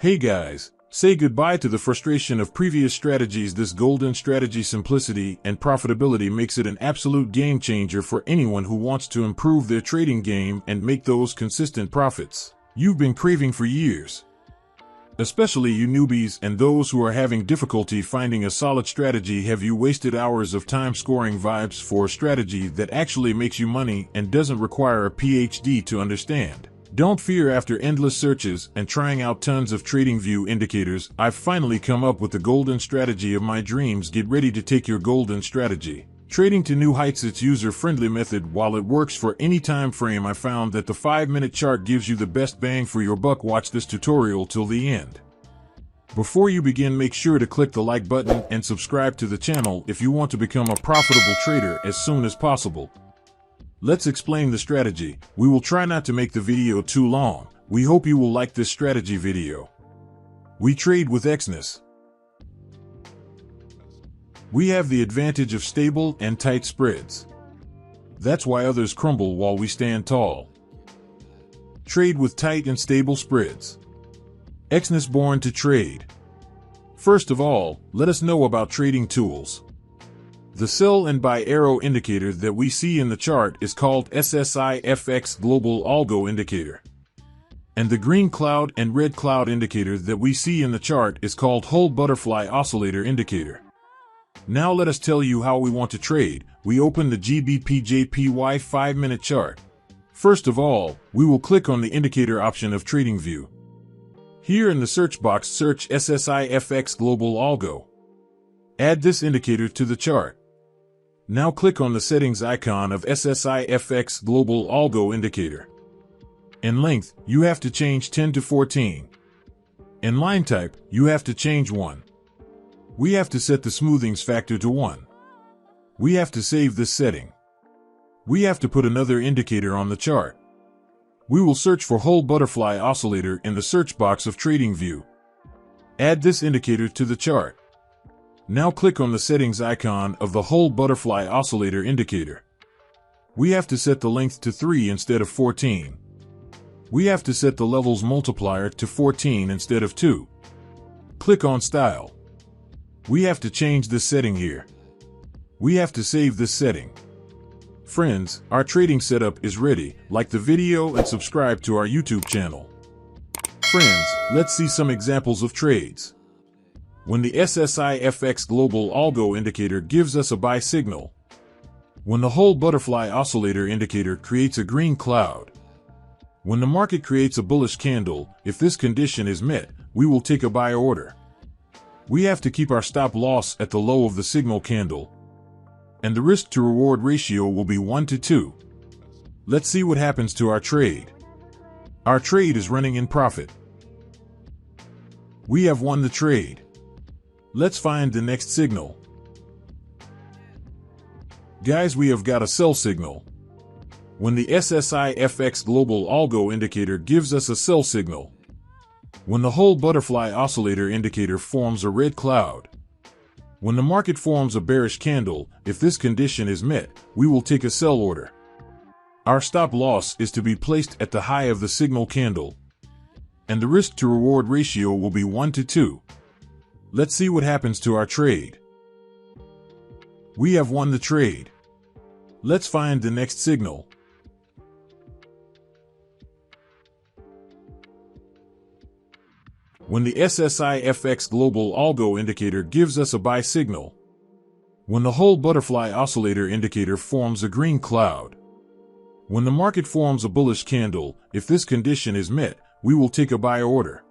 Hey guys, say goodbye to the frustration of previous strategies. This golden strategy simplicity and profitability makes it an absolute game changer for anyone who wants to improve their trading game and make those consistent profits you've been craving for years. Especially you newbies and those who are having difficulty finding a solid strategy. Have you wasted hours of time scoring vibes for a strategy that actually makes you money and doesn't require a PhD to understand? Don't fear. After endless searches and trying out tons of TradingView indicators, I've finally come up with the golden strategy of my dreams. Get ready to take your golden strategy trading to new heights. It's user-friendly method. While it works for any time frame, I found that the 5-minute chart gives you the best bang for your buck. Watch this tutorial till the end. Before you begin, make sure to click the like button and subscribe to the channel if you want to become a profitable trader as soon as possible. Let's explain the strategy. We will try not to make the video too long. We hope you will like this strategy video. We trade with Xmas. We have the advantage of stable and tight spreads. That's why others crumble while we stand tall. Trade with tight and stable spreads. Xmas born to trade. First of all, let us know about trading tools. The sell and buy arrow indicator that we see in the chart is called SSIFX Global Algo Indicator. And the green cloud and red cloud indicator that we see in the chart is called Whole Butterfly Oscillator Indicator. Now let us tell you how we want to trade. We open the GBPJPY 5-minute chart. First of all, we will click on the indicator option of TradingView. Here in the search box, search SSIFX Global Algo. Add this indicator to the chart. Now click on the settings icon of SSIFX Global Algo Indicator. In length, you have to change 10 to 14. In line type, you have to change 1. We have to set the smoothings factor to 1. We have to save this setting. We have to put another indicator on the chart. We will search for Whole Butterfly Oscillator in the search box of TradingView. Add this indicator to the chart. Now click on the settings icon of the Whole Butterfly Oscillator Indicator. We have to set the length to 3 instead of 14. We have to set the levels multiplier to 14 instead of 2. Click on Style. We have to change this setting here. We have to save this setting. Friends, our trading setup is ready. Like the video and subscribe to our YouTube channel. Friends, let's see some examples of trades. When the SSIFX Global Algo Indicator gives us a buy signal. When the Whole Butterfly Oscillator Indicator creates a green cloud. When the market creates a bullish candle, if this condition is met, we will take a buy order. We have to keep our stop loss at the low of the signal candle. And the risk to reward ratio will be 1 to 2. Let's see what happens to our trade. Our trade is running in profit. We have won the trade. Let's find the next signal. Guys, we have got a sell signal. When the SSIFX Global Algo Indicator gives us a sell signal. When the Whole Butterfly Oscillator Indicator forms a red cloud. When the market forms a bearish candle, if this condition is met, we will take a sell order. Our stop loss is to be placed at the high of the signal candle. And the risk to reward ratio will be 1 to 2. Let's see what happens to our trade. We have won the trade. Let's find the next signal. When the SSIFX Global Algo Indicator gives us a buy signal. When the Whole Butterfly Oscillator Indicator forms a green cloud. When the market forms a bullish candle, if this condition is met, we will take a buy order.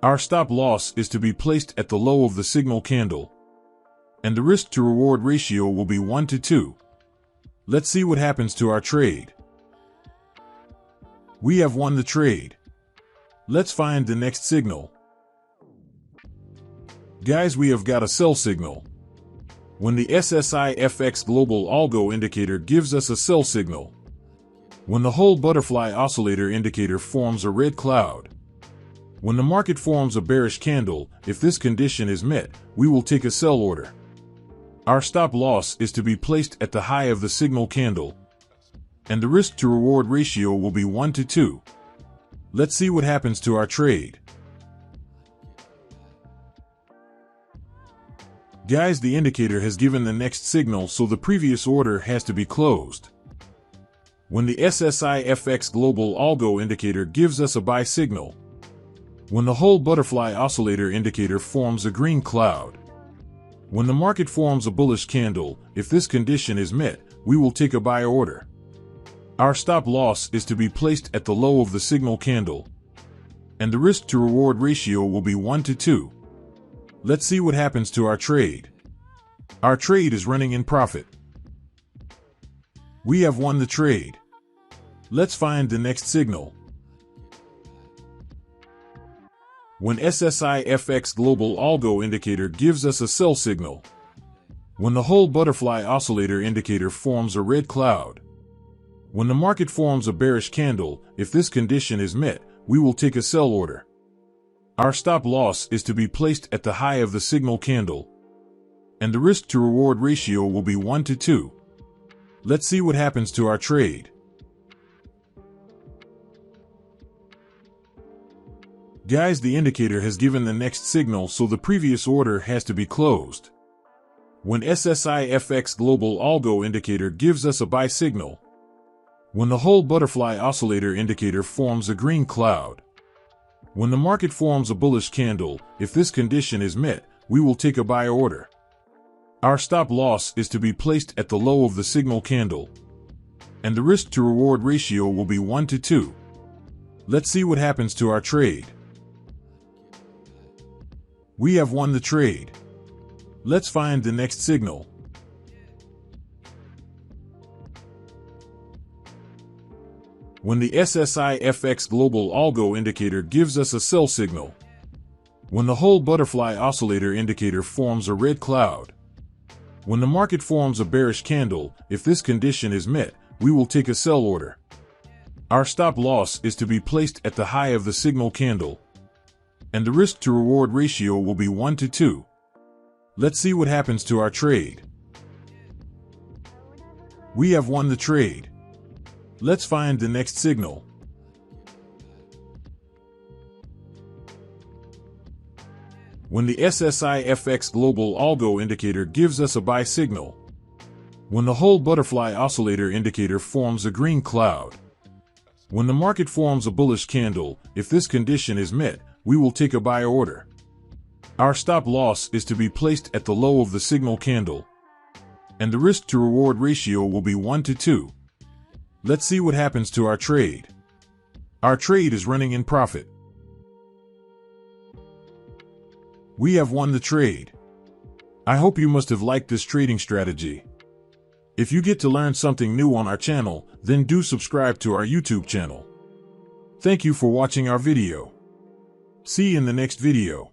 Our stop loss is to be placed at the low of the signal candle. And the risk to reward ratio will be 1 to 2. Let's see what happens to our trade. We have won the trade. Let's find the next signal. Guys, we have got a sell signal. When the SSIFX Global Algo Indicator gives us a sell signal. When the Whole Butterfly Oscillator Indicator forms a red cloud. When the market forms a bearish candle, if this condition is met, we will take a sell order. Our stop loss is to be placed at the high of the signal candle. And the risk to reward ratio will be 1 to 2. Let's see what happens to our trade. Guys, the indicator has given the next signal, so the previous order has to be closed. When the SSI FX Global Algo indicator gives us a buy signal. When the whole butterfly oscillator indicator forms a green cloud. When the market forms a bullish candle, if this condition is met, we will take a buy order. Our stop loss is to be placed at the low of the signal candle. And the risk to reward ratio will be 1 to 2. Let's see what happens to our trade. Our trade is running in profit. We have won the trade. Let's find the next signal. When SSI FX Global Algo indicator gives us a sell signal. When the whole butterfly oscillator indicator forms a red cloud. When the market forms a bearish candle, if this condition is met, we will take a sell order. Our stop loss is to be placed at the high of the signal candle. And the risk to reward ratio will be 1 to 2. Let's see what happens to our trade. Guys, the indicator has given the next signal, so the previous order has to be closed. When SSI FX Global Algo indicator gives us a buy signal. When the whole butterfly oscillator indicator forms a green cloud. When the market forms a bullish candle, if this condition is met, we will take a buy order. Our stop loss is to be placed at the low of the signal candle. And the risk to reward ratio will be 1 to 2. Let's see what happens to our trade. We have won the trade. Let's find the next signal. When the SSI FX Global Algo indicator gives us a sell signal. When the whole butterfly oscillator indicator forms a red cloud. When the market forms a bearish candle, if this condition is met, we will take a sell order. Our stop loss is to be placed at the high of the signal candle. And the risk to reward ratio will be 1 to 2. Let's see what happens to our trade. We have won the trade. Let's find the next signal. When the SSI FX Global Algo indicator gives us a buy signal. When the whole butterfly oscillator indicator forms a green cloud. When the market forms a bullish candle, if this condition is met, we will take a buy order. Our stop loss is to be placed at the low of the signal candle. And the risk to reward ratio will be 1 to 2. Let's see what happens to our trade. Our trade is running in profit. We have won the trade. I hope you must have liked this trading strategy. If you get to learn something new on our channel, then do subscribe to our YouTube channel. Thank you for watching our video. See you in the next video.